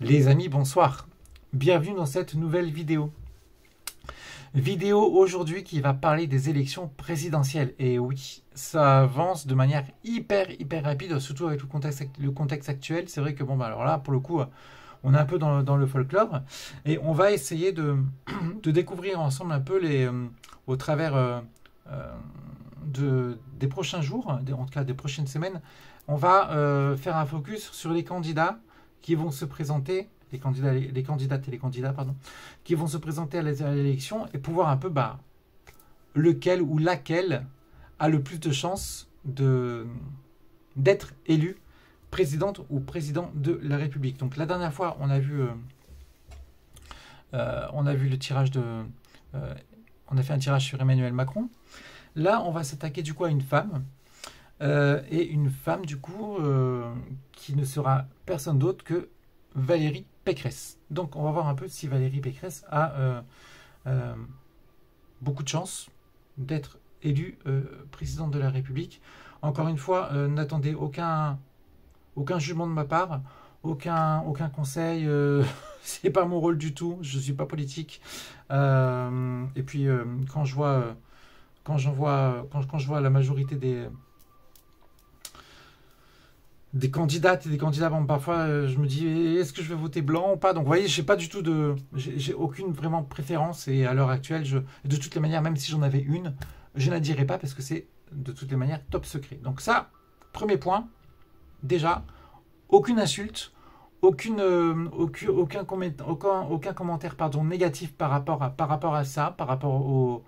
Les amis, bonsoir. Bienvenue dans cette nouvelle vidéo. Vidéo aujourd'hui qui va parler des élections présidentielles. Et oui, ça avance de manière hyper rapide, surtout avec le contexte actuel. C'est vrai que bon, bah alors là, pour le coup, on est un peu dans le folklore. Et on va essayer de découvrir ensemble un peu au travers des prochains jours, en tout cas des prochaines semaines, on va faire un focus sur les candidats qui vont se présenter, les candidates et les candidats, pardon, qui vont se présenter à l'élection et pouvoir un peu lequel ou laquelle a le plus de chances d'être élu présidente ou président de la République. Donc la dernière fois, on a vu le tirage on a fait un tirage sur Emmanuel Macron. Là, on va s'attaquer du coup à une femme. Et une femme, du coup, qui ne sera personne d'autre que Valérie Pécresse. Donc, on va voir un peu si Valérie Pécresse a beaucoup de chance d'être élue présidente de la République. Encore une fois, n'attendez aucun jugement de ma part, aucun conseil. C'est pas mon rôle du tout. Je suis pas politique. Et puis, quand je vois la majorité des candidates et des candidats, bon, parfois je me dis est-ce que je vais voter blanc ou pas. Donc vous voyez, j'ai aucune vraiment préférence, et à l'heure actuelle, de toutes les manières, même si j'en avais une, je ne la dirai pas parce que c'est de toutes les manières top secret. Donc ça, premier point, déjà, aucune insulte, aucun commentaire négatif par rapport à ça, par rapport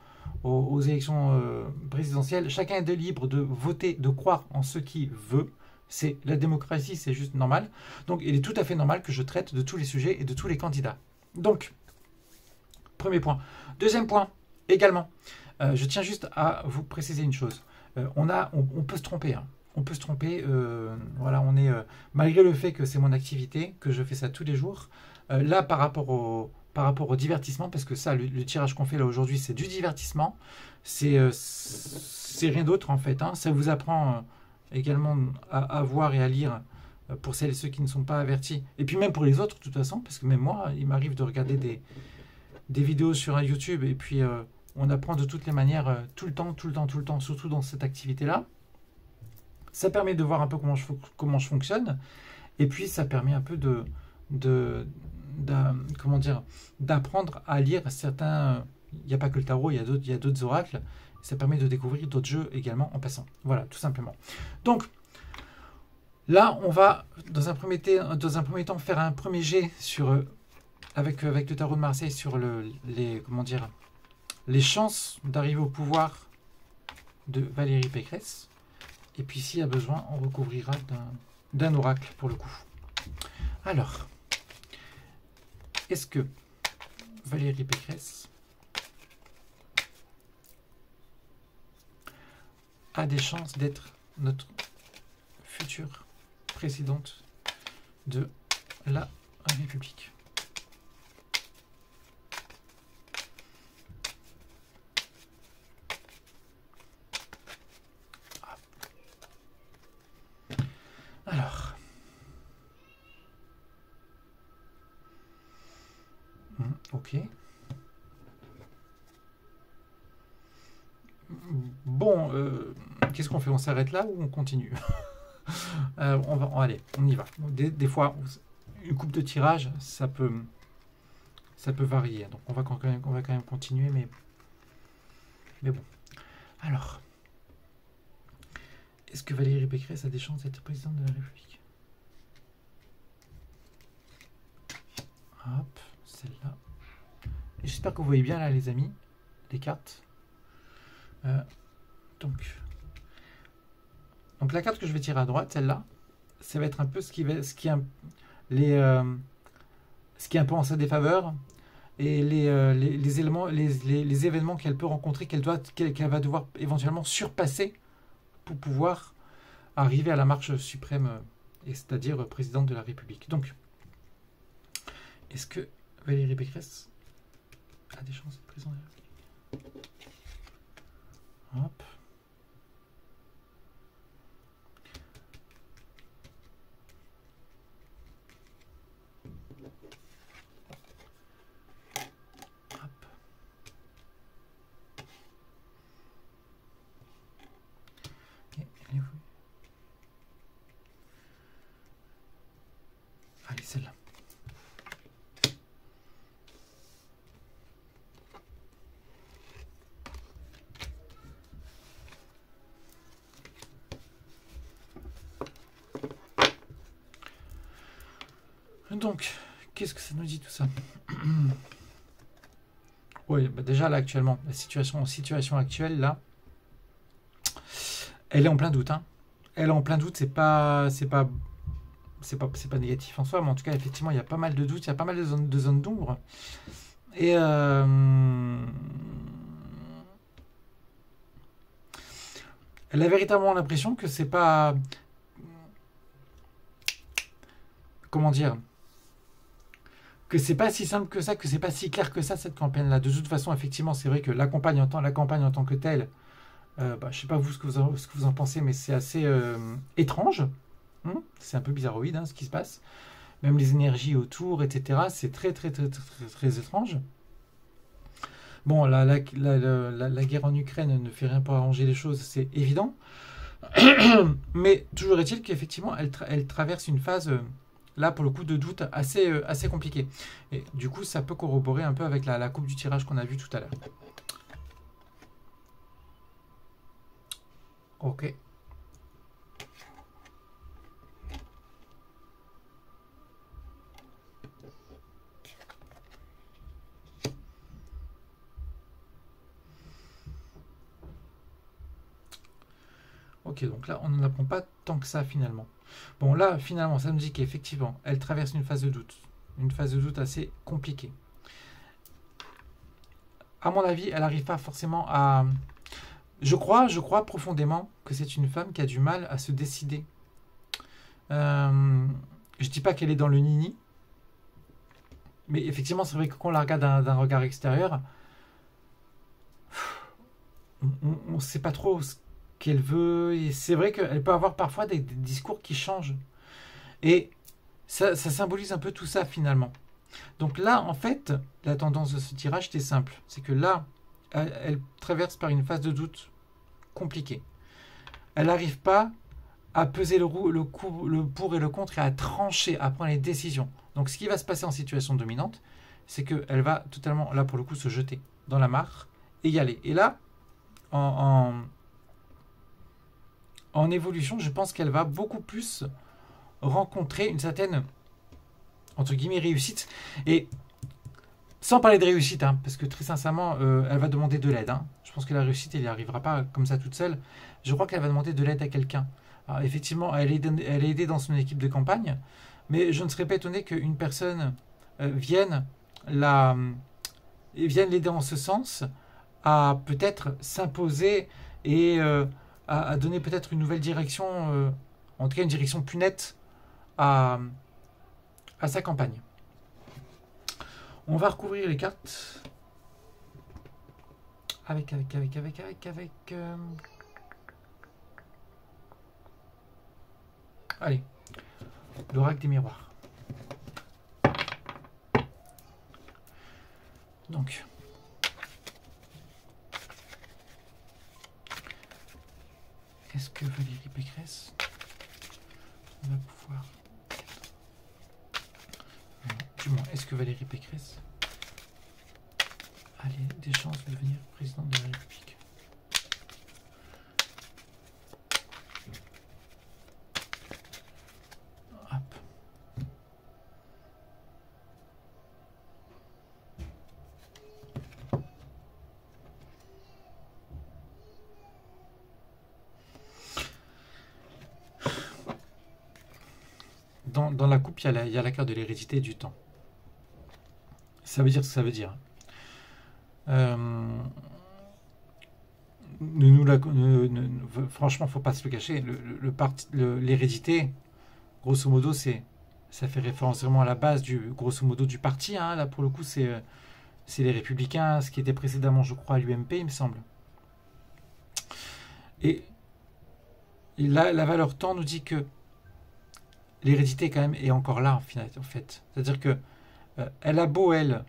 aux élections présidentielles. Chacun est libre de voter, de croire en ce qu'il veut. C'est la démocratie, c'est juste normal. Donc il est tout à fait normal que je traite de tous les sujets et de tous les candidats. Donc, premier point. Deuxième point, également, je tiens juste à vous préciser une chose. On peut se tromper, hein. On peut se tromper. Voilà, malgré le fait que c'est mon activité, que je fais ça tous les jours. Là, par rapport au divertissement, parce que ça, le tirage qu'on fait là aujourd'hui, c'est du divertissement. C'est rien d'autre en fait, hein. Ça vous apprend également à voir et à lire pour celles et ceux qui ne sont pas avertis. Et puis même pour les autres, de toute façon, parce que même moi, il m'arrive de regarder des vidéos sur YouTube, et puis on apprend de toutes les manières, tout le temps, surtout dans cette activité-là. Ça permet de voir un peu comment je fonctionne, et puis ça permet un peu comment dire, d'apprendre à lire certains. Il n'y a pas que le tarot, il y a d'autres oracles. Ça permet de découvrir d'autres jeux également en passant. Voilà, tout simplement. Donc, là, on va, dans un premier temps, faire un premier jet avec le tarot de Marseille sur les chances d'arriver au pouvoir de Valérie Pécresse. Et puis, s'il y a besoin, on recouvrira d'un oracle pour le coup. Alors, est-ce que Valérie Pécresse a des chances d'être notre future présidente de la République? Alors, ok. Bon, qu'est-ce qu'on fait? On s'arrête là ou on continue? Allez, on y va. Des fois, une coupe de tirage, ça peut varier. Donc on va quand même continuer, mais bon. Alors, est-ce que Valérie Pécresse a des chances d'être présidente de la République? Hop, celle-là. J'espère que vous voyez bien là, les amis, les cartes. Donc la carte que je vais tirer à droite, celle-là, ça va être un peu ce qui est un peu en sa défaveur, et les événements qu'elle peut rencontrer, qu'elle va devoir éventuellement surpasser pour pouvoir arriver à la marche suprême, et c'est-à-dire présidente de la République. Donc, est-ce que Valérie Pécresse a des chances d'être présidente de la République? Hop. celle-là. Donc, qu'est-ce que ça nous dit tout ça? Oui, bah déjà là actuellement, la situation actuelle là, elle est en plein doute. Hein. Elle est en plein doute, c'est pas négatif en soi, mais en tout cas effectivement il y a pas mal de doutes, il y a pas mal de zones d'ombre. Et elle a véritablement l'impression que c'est pas, comment dire, que c'est pas si simple que ça, que c'est pas si clair que ça cette campagne-là. De toute façon, effectivement, c'est vrai que la campagne en tant que telle, je sais pas vous ce que vous en pensez, mais c'est assez étrange. C'est un peu bizarroïde ce qui se passe. Même les énergies autour, etc. C'est très très très très très, très étrange. Bon, la guerre en Ukraine ne fait rien pour arranger les choses, c'est évident. Mais toujours est-il qu'effectivement, elle traverse une phase, là pour le coup, de doute assez compliquée. Et du coup, ça peut corroborer un peu avec la coupe du tirage qu'on a vu tout à l'heure. Ok. Ok, donc là, on n'en apprend pas tant que ça finalement. Bon, là, finalement, ça nous dit qu'effectivement, elle traverse une phase de doute. Une phase de doute assez compliquée. À mon avis, elle n'arrive pas forcément à... Je crois profondément que c'est une femme qui a du mal à se décider. Je dis pas qu'elle est dans le nini, mais effectivement, c'est vrai que quand on la regarde d'un regard extérieur, on ne sait pas trop ce qu'elle veut. Et c'est vrai qu'elle peut avoir parfois des discours qui changent. Et ça symbolise un peu tout ça finalement. Donc là, en fait, la tendance de ce tirage, c'était simple. C'est que là, elle traverse par une phase de doute compliquée. Elle n'arrive pas à peser le pour et le contre et à trancher, à prendre les décisions. Donc ce qui va se passer en situation dominante, c'est qu'elle va totalement, là pour le coup, se jeter dans la mare et y aller. Et là, en évolution, je pense qu'elle va beaucoup plus rencontrer une certaine, entre guillemets, réussite. Et sans parler de réussite, parce que très sincèrement, elle va demander de l'aide. Je pense que la réussite, elle n'y arrivera pas comme ça toute seule. Je crois qu'elle va demander de l'aide à quelqu'un. Alors, effectivement, elle est aidée dans son équipe de campagne, mais je ne serais pas étonné qu'une personne vienne l'aider en ce sens, à peut-être s'imposer et à donner peut-être une nouvelle direction, en tout cas une direction plus nette à sa campagne. On va recouvrir les cartes avec allez, l'oracle des miroirs. Donc, est-ce que Valérie Pécresse va pouvoir... Du moins, est-ce que Valérie Pécresse a des chances de devenir présidente de la République? Hop. Dans la coupe, il y a la carte de l'hérédité et du temps. Ça veut dire ce que ça veut dire. Franchement, faut pas se le cacher. L'hérédité, grosso modo, ça fait référence vraiment à la base grosso modo du parti. Là, pour le coup, c'est les Républicains, ce qui était précédemment, je crois, l'UMP, il me semble. Et là, la valeur temps nous dit que l'hérédité quand même est encore là, en fait. C'est-à-dire que elle a beau, elle,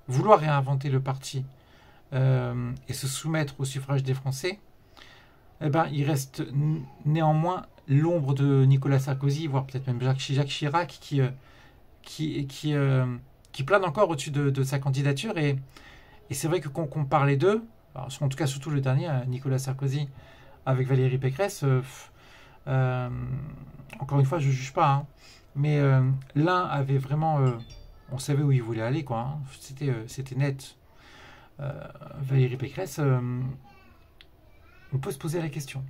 vouloir réinventer le parti et se soumettre au suffrage des Français, eh ben, il reste néanmoins l'ombre de Nicolas Sarkozy, voire peut-être même Jacques Chirac, qui plane encore au-dessus de sa candidature. Et c'est vrai que quand on parlait d'eux, en tout cas surtout le dernier, Nicolas Sarkozy, avec Valérie Pécresse, encore une fois, je ne juge pas, hein, mais l'un avait vraiment... on savait où il voulait aller, quoi. Hein, c'était net. Valérie Pécresse, on peut se poser la question.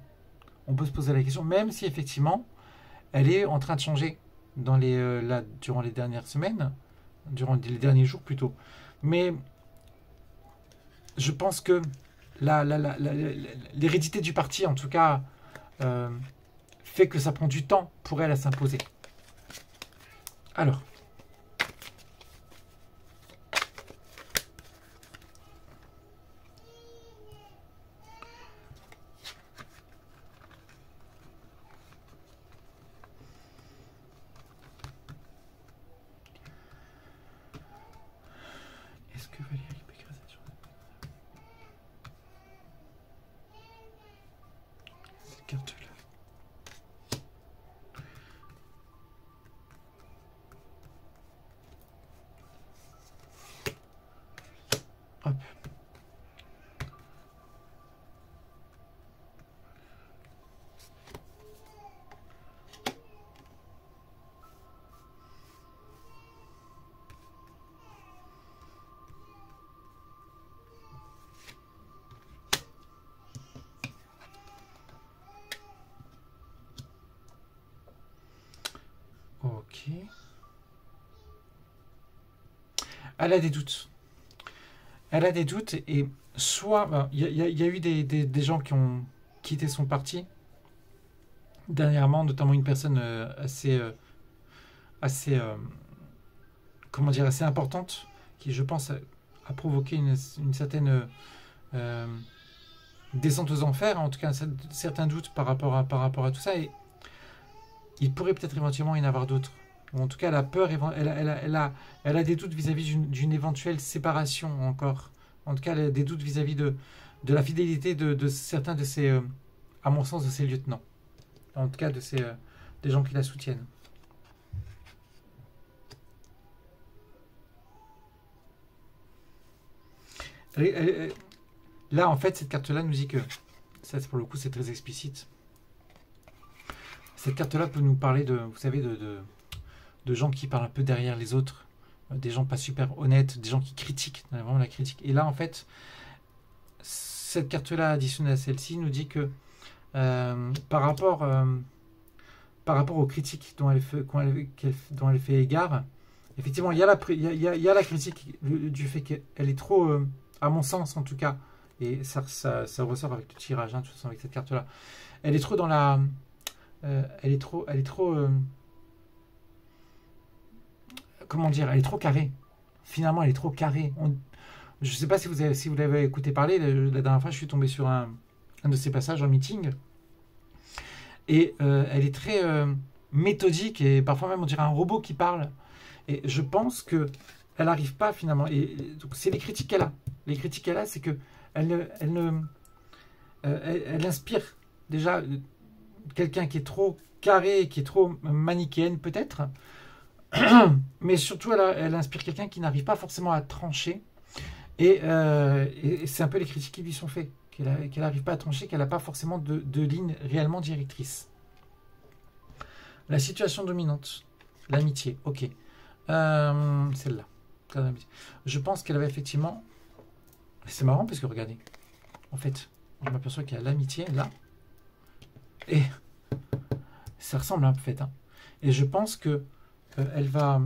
On peut se poser la question, même si effectivement, elle est en train de changer durant les dernières semaines, durant les derniers jours plutôt. Mais je pense que l'hérédité du parti, en tout cas, fait que ça prend du temps pour elle à s'imposer. Alors. Est-ce que Valérie Pécresse a changé cette carte-là? Hop. Ok. Elle a des doutes. Elle a des doutes et soit... Il y a eu des gens qui ont quitté son parti dernièrement, notamment une personne assez comment dire, assez importante qui, je pense, a provoqué une certaine descente aux enfers, en tout cas certains doutes par rapport à tout ça. Et il pourrait peut-être éventuellement y en avoir d'autres. Ou en tout cas, elle a peur, elle a des doutes vis-à-vis d'une éventuelle séparation encore. En tout cas, elle a des doutes vis-à-vis de la fidélité de certains de ses, à mon sens, de ses lieutenants. En tout cas, des gens qui la soutiennent. Là, en fait, cette carte-là nous dit que, ça pour le coup, c'est très explicite. Cette carte-là peut nous parler vous savez, de gens qui parlent un peu derrière les autres, des gens pas super honnêtes, des gens qui critiquent, vraiment la critique. Et là, en fait, cette carte-là additionnée à celle-ci nous dit que par rapport aux critiques dont elle fait égard, effectivement, il y a la critique du fait qu'elle est trop, à mon sens en tout cas, et ça ressort avec le tirage, hein, de toute façon, avec cette carte-là. Elle est trop dans la... elle est trop comment dire, elle est trop carrée. Finalement, elle est trop carrée. Je ne sais pas si vous l'avez écouté parler. La dernière fois, je suis tombé sur un de ces passages en meeting. Et elle est très méthodique et parfois même on dirait un robot qui parle. Et je pense que elle n'arrive pas finalement. Et donc c'est les critiques qu'elle a. Les critiques qu'elle a, c'est que elle inspire déjà quelqu'un qui est trop carré, qui est trop manichéenne peut-être. Mais surtout, elle inspire quelqu'un qui n'arrive pas forcément à trancher. Et c'est un peu les critiques qui lui sont faites. Qu'elle n'arrive pas à trancher, qu'elle n'a pas forcément de ligne réellement directrice. La situation dominante. L'amitié, ok. Celle-là. Je pense qu'elle avait effectivement... C'est marrant parce que regardez. En fait, je m'aperçois qu'il y a l'amitié là. Et ça ressemble en fait. Hein. Et je pense que elle va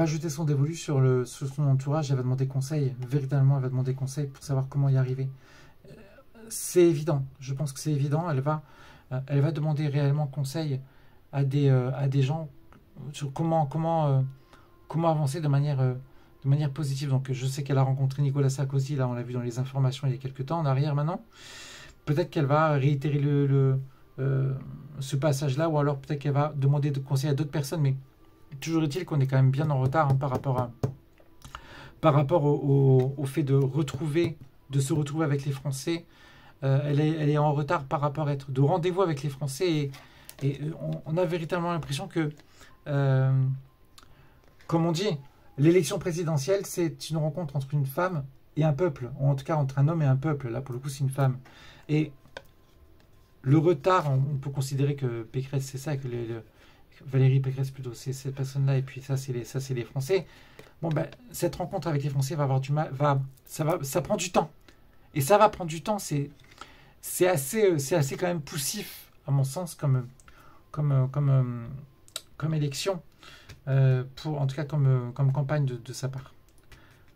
jeter son dévolu sur son entourage. Elle va demander conseil. Véritablement, elle va demander conseil pour savoir comment y arriver. C'est évident. Je pense que c'est évident. Elle va demander réellement conseil à des gens sur comment avancer de manière positive. Donc, je sais qu'elle a rencontré Nicolas Sarkozy. Là, on l'a vu dans les informations il y a quelques temps en arrière maintenant. Peut-être qu'elle va réitérer ce passage-là, ou alors peut-être qu'elle va demander de conseil à d'autres personnes, mais toujours est-il qu'on est quand même bien en retard hein, par rapport au fait de se retrouver avec les Français elle est en retard par rapport à être de rendez-vous avec les Français. Et on a véritablement l'impression que, comme on dit, l'élection présidentielle, c'est une rencontre entre une femme et un peuple. Ou en tout cas, entre un homme et un peuple. Là, pour le coup, c'est une femme. Et le retard, on peut considérer que Pécresse, c'est ça, que Valérie Pécresse, plutôt, c'est cette personne-là. Et puis ça, c'est les Français. Bon, ben, cette rencontre avec les Français va avoir du mal. Ça prend du temps. Et ça va prendre du temps. C'est assez quand même poussif, à mon sens, comme élection, en tout cas comme campagne de sa part.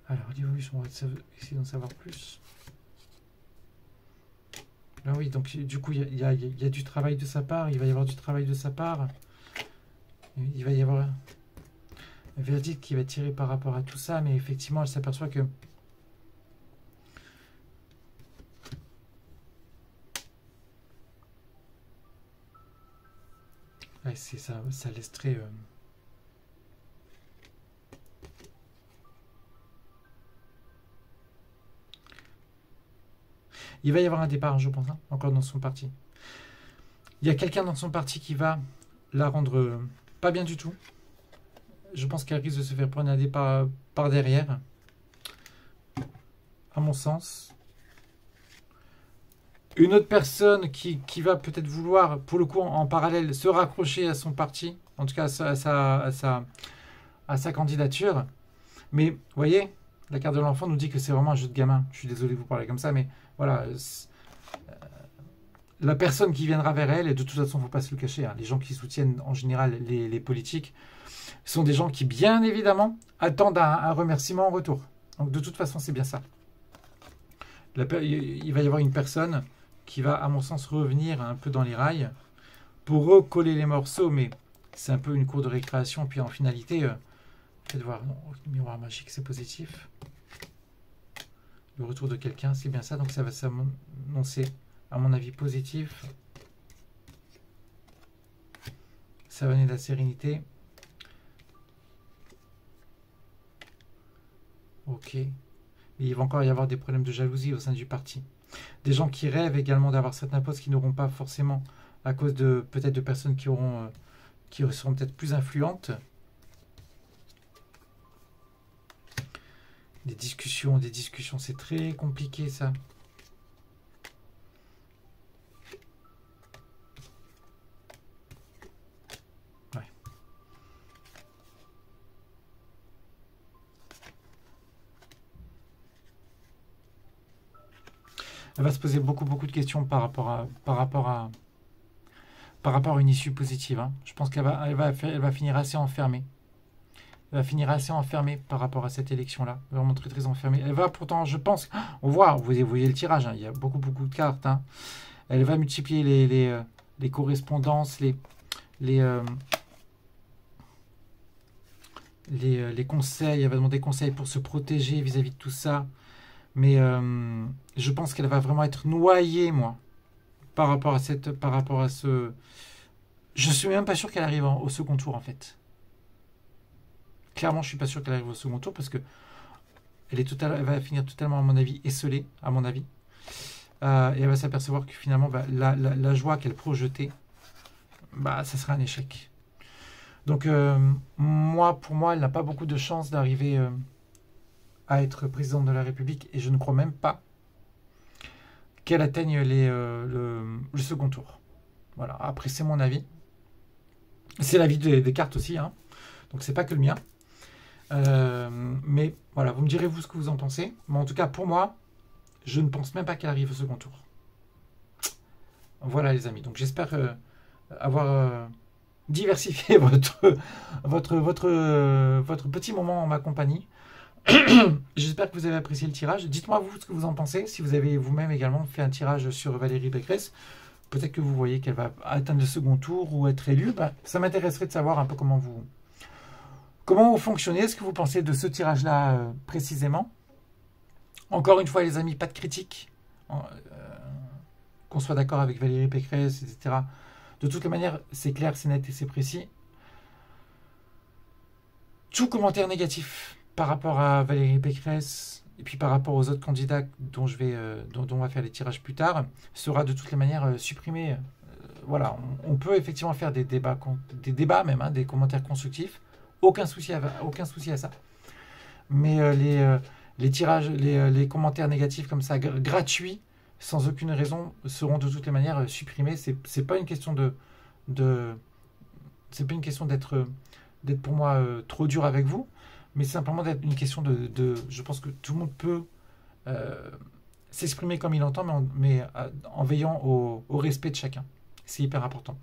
Alors, on va essayer d'en savoir plus. Là, oui, donc du coup, il y a du travail de sa part, il va y avoir du travail de sa part. Il va y avoir un verdict qui va tirer par rapport à tout ça, mais effectivement, elle s'aperçoit que ouais, c'est ça, ça laisse très... Il va y avoir un départ, je pense, hein, encore dans son parti. Il y a quelqu'un dans son parti qui va la rendre pas bien du tout. Je pense qu'elle risque de se faire prendre un départ par derrière, à mon sens. Une autre personne qui va peut-être vouloir, pour le coup, en parallèle, se raccrocher à son parti, en tout cas à sa candidature. Mais, vous voyez, la carte de l'enfant nous dit que c'est vraiment un jeu de gamin. Je suis désolé de vous parler comme ça, mais voilà. La personne qui viendra vers elle, et de toute façon, il ne faut pas se le cacher, hein, les gens qui soutiennent en général les politiques sont des gens qui, bien évidemment, attendent un remerciement en retour. Donc, de toute façon, c'est bien ça. Il va y avoir une personne qui va, à mon sens, revenir un peu dans les rails pour recoller les morceaux, mais c'est un peu une cour de récréation. Puis en finalité, faites voir, non, miroir magique, c'est positif. Le retour de quelqu'un, c'est bien ça, donc ça va s'annoncer, à mon avis, positif. Ça va venir de la sérénité. Ok. Mais il va encore y avoir des problèmes de jalousie au sein du parti. Des gens qui rêvent également d'avoir certains postes qui n'auront pas forcément, à cause de peut-être de personnes qui seront peut-être plus influentes. Des discussions, c'est très compliqué ça. Ouais. Elle va se poser beaucoup de questions par rapport à une issue positive. Hein. Je pense qu'elle va finir assez enfermée. Elle va finir assez enfermée par rapport à cette élection-là. Vraiment très enfermée. Elle va pourtant, je pense, on voit, vous voyez le tirage, hein, il y a beaucoup de cartes. Hein. Elle va multiplier les correspondances, les conseils. Elle va demander conseils pour se protéger vis-à-vis de tout ça. Mais je pense qu'elle va vraiment être noyée, moi, par rapport à ce... Je suis même pas sûr qu'elle arrive au second tour, en fait. Clairement, je suis pas sûr qu'elle arrive au second tour parce que elle va finir totalement, à mon avis, esselée, à mon avis. Et elle va s'apercevoir que finalement, la joie qu'elle projetait, ça sera un échec. Donc, pour moi, elle n'a pas beaucoup de chances d'arriver à être présidente de la République et je ne crois même pas qu'elle atteigne le second tour. Voilà. Après, c'est mon avis. C'est l'avis des cartes aussi, hein. Donc c'est pas que le mien. Mais voilà, vous me direz vous ce que vous en pensez. Mais en tout cas, pour moi, je ne pense même pas qu'elle arrive au second tour. Voilà les amis. Donc j'espère avoir diversifié votre petit moment en ma compagnie. J'espère que vous avez apprécié le tirage. Dites-moi vous ce que vous en pensez. Si vous avez vous-même également fait un tirage sur Valérie Pécresse, peut-être que vous voyez qu'elle va atteindre le second tour ou être élue. Ça m'intéresserait de savoir un peu comment vous fonctionnez. Ce que vous pensez de ce tirage-là précisément. Encore une fois, les amis, pas de critique. Qu'on soit d'accord avec Valérie Pécresse, etc. De toutes les manières, c'est clair, c'est net et c'est précis. Tout commentaire négatif par rapport à Valérie Pécresse, et puis par rapport aux autres candidats dont dont on va faire les tirages plus tard, sera de toutes les manières supprimé. Voilà, on peut effectivement faire des débats même, hein, des commentaires constructifs. Aucun souci à ça. Mais les tirages, les commentaires négatifs comme ça, gratuits, sans aucune raison, seront de toutes les manières supprimés. C'est pas une question c'est pas une question d'être pour moi trop dur avec vous, mais c'est simplement d'être une question je pense que tout le monde peut s'exprimer comme il entend, mais en veillant au respect de chacun. C'est hyper important.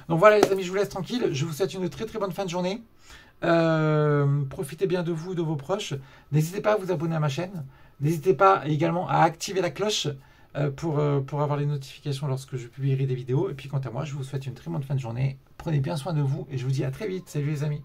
Donc voilà les amis, je vous laisse tranquille. Je vous souhaite une très très bonne fin de journée. Profitez bien de vous, de vos proches. N'hésitez pas à vous abonner à ma chaîne. N'hésitez pas également à activer la cloche pour avoir les notifications lorsque je publierai des vidéos. Et puis quant à moi, je vous souhaite une très bonne fin de journée. Prenez bien soin de vous et je vous dis à très vite. Salut les amis.